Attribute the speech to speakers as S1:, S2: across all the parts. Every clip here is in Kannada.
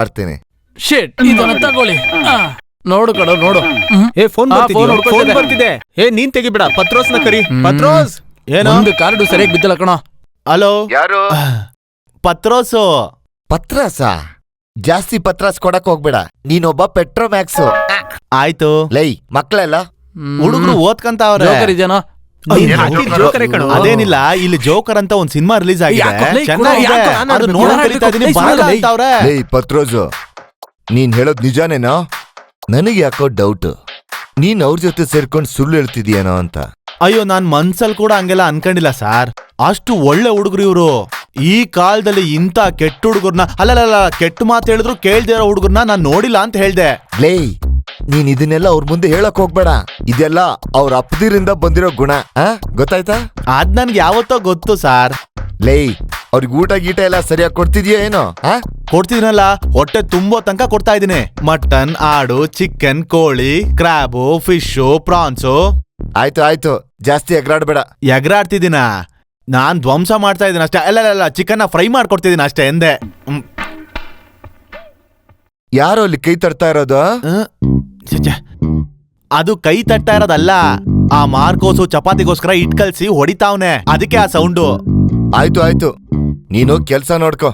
S1: ಮಾಡ್ತೇನೆ.
S2: ಶೇಟ್ ಇದನ್ನ ತಗೊಳ್ಳಿ. ನೋಡು ಕಡ ನೋಡು.
S3: ಫೋನ್ ಬರ್ತಿದೆ. ನೀನ್ ತೆಗಿಬೇಡ, ಪತ್ರೋಸ್ನ ಕರಿ. ಪತ್ರೋಸ್
S2: ಏನೋ ಒಂದು ಕಾರ್ಡು ಸರಿಯಾಗಿ ಬಿದ್ದಿಲ್ಲ ಕಣೋ.
S3: ಹಲೋ,
S1: ಯಾರು?
S3: ಪತ್ರೋಸು.
S1: ಪತ್ರಾಸ? ಜಾಸ್ತಿ ಪತ್ರಾಸ್ ಕೊಡಕ್ ಹೋಗ್ಬೇಡ, ನೀನೊಬ್ಬ ಪೆಟ್ರೋಮ್ಯಾಕ್ಸ್.
S3: ಆಯ್ತು.
S1: ಲೈ ಮಕ್ಳೆಲ್ಲ
S3: ಹುಡುಗರು ಓದ್ಕಂತ ಅವ್ರೆ.
S2: ಇದೇನೋ
S3: ಅದೇನಿಲ್ಲ, ಇಲ್ಲಿ ಜೋಕರ್ ಅಂತ ಒಂದ್ ಸಿನಿಮಾ ರಿಲೀಸ್ ಆಗಿದೆ, ಚೆನ್ನಾಗಿದೆ. ಅದು ನೋಡಕ್ ಕರೀತಾ ಇದೀನಿ, ಬರಲ್ಲ ಅಂತವ್ರೆ.
S1: ಲೈ ಪತ್ರೋಜು, ನೀನ್ ಹೇಳೋದ್ ನಿಜಾನೇನೋ? ನನಗೆ ಯಾಕೋ ಡೌಟ್, ನೀನ್ ಅವ್ರ ಜೊತೆ ಸೇರ್ಕೊಂಡ್ ಸುಳ್ಳು ಹೇಳ್ತಿದ್ಯಾನೋ ಅಂತ.
S3: ಅಯ್ಯೋ, ನಾನ್ ಮನ್ಸಲ್ ಕೂಡ ಹಂಗೆಲ್ಲ ಅನ್ಕೊಂಡಿಲ್ಲ ಸಾರ್. ಅಷ್ಟು ಒಳ್ಳೆ ಹುಡುಗರು ಇವ್ರು. ಈ ಕಾಲದಲ್ಲಿ ಇಂತ ಕೆಟ್ಟ ಹುಡುಗರ್ನ, ಅಲ್ಲಲ್ಲ ಕೆಟ್ಟ ಮಾತು ಹೇಳಿದ್ರು ಕೇಳ್ದೇ ಇರೋ ಹುಡುಗರ್ನ ನಾನ್ ನೋಡಿಲ್ಲ ಅಂತ ಹೇಳ್ದೆ.
S1: ಲೇ, ನೀನ್ ಇದನ್ನೆಲ್ಲ ಅವ್ರ ಮುಂದೆ ಹೇಳಕ್ ಹೋಗ್ಬೇಡ. ಇದೆಲ್ಲ ಅವ್ರ ಅಪ್ಪದಿರಿಂದ ಬಂದಿರೋ ಗುಣ, ಗೊತ್ತಾಯ್ತಾ?
S3: ಅದ್ ನನ್ಗೆ ಯಾವತ್ತೋ ಗೊತ್ತು ಸಾರ್.
S1: ಲೇ, ಅವ್ರಿಗೆ ಊಟ ಗೀಟ ಎಲ್ಲ ಸರಿಯಾಗಿ ಕೊಡ್ತಿದ್ಯಾ ಏನೋ?
S3: ಕೊಡ್ತಿದ್ದೀನಲ್ಲ, ಹೊಟ್ಟೆ ತುಂಬೋ ತನಕ ಕೊಡ್ತಾ ಇದೀನಿ. ಮಟನ್, ಆಡು, ಚಿಕನ್, ಕೋಳಿ, ಕ್ರಾಬು, ಫಿಶು, ಪ್ರಾನ್ಸು.
S1: ಆಯ್ತು ಆಯ್ತು, ಜಾಸ್ತಿ ಎಗರಾಡ್ಬೇಡ.
S3: ಎಗರಾಡ್ತಿದ್ದೀನ? ನಾನ್ ಧ್ವಂಸ ಮಾಡ್ತಾ ಇದೀನಿ ಅಷ್ಟೇ. ಅಲ್ಲ, ಚಿಕನ್ ಫ್ರೈ ಮಾಡ್ಕೊಡ್ತಿದ್ದೀನಿ ಅಷ್ಟೇ ಎಂದೆ.
S1: ಯಾರೋ ಅಲ್ಲಿ ಕೈ ತರ್ತಾ ಇರೋದು?
S3: ಅದು ಕೈ ತಟ್ತಾ ಇರೋದಲ್ಲ, ಆ ಮಾರ್ಕೋಸು ಚಪಾತಿಗೋಸ್ಕರ ಇಟ್ ಕಲ್ಸಿ ಹೊಡಿತಾವ್ನೆ, ಅದಕ್ಕೆ ಆ ಸೌಂಡು.
S1: ಆಯ್ತು ಆಯ್ತು, ನೀನು ಕೆಲ್ಸ ನೋಡ್ಕೋ.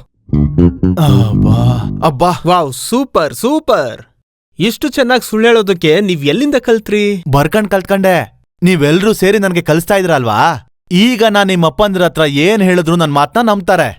S3: ಅಬ್ಬಾ,
S4: ವಾವ್, ಸೂಪರ್ ಸೂಪರ್. ಇಷ್ಟು ಚೆನ್ನಾಗಿ ಸುಳ್ಳು ಹೇಳೋದಕ್ಕೆ ನೀವ್ ಎಲ್ಲಿಂದ ಕಲ್ತ್ರಿ?
S3: ಬರ್ಕಂಡ್ ಕಲ್ತ್ಕಂಡೆ. ನೀವೆಲ್ರೂ ಸೇರಿ ನನ್ಗೆ ಕಲಿಸ್ತಾ ಇದ್ರಲ್ವಾ, ಈಗ ನಾನ್ ನಿಮ್ಮಪ್ಪಂದ್ರ ಹತ್ರ ಏನ್ ಹೇಳಿದ್ರು ನನ್ ಮಾತನ್ನ ನಂಬ್ತಾರೆ.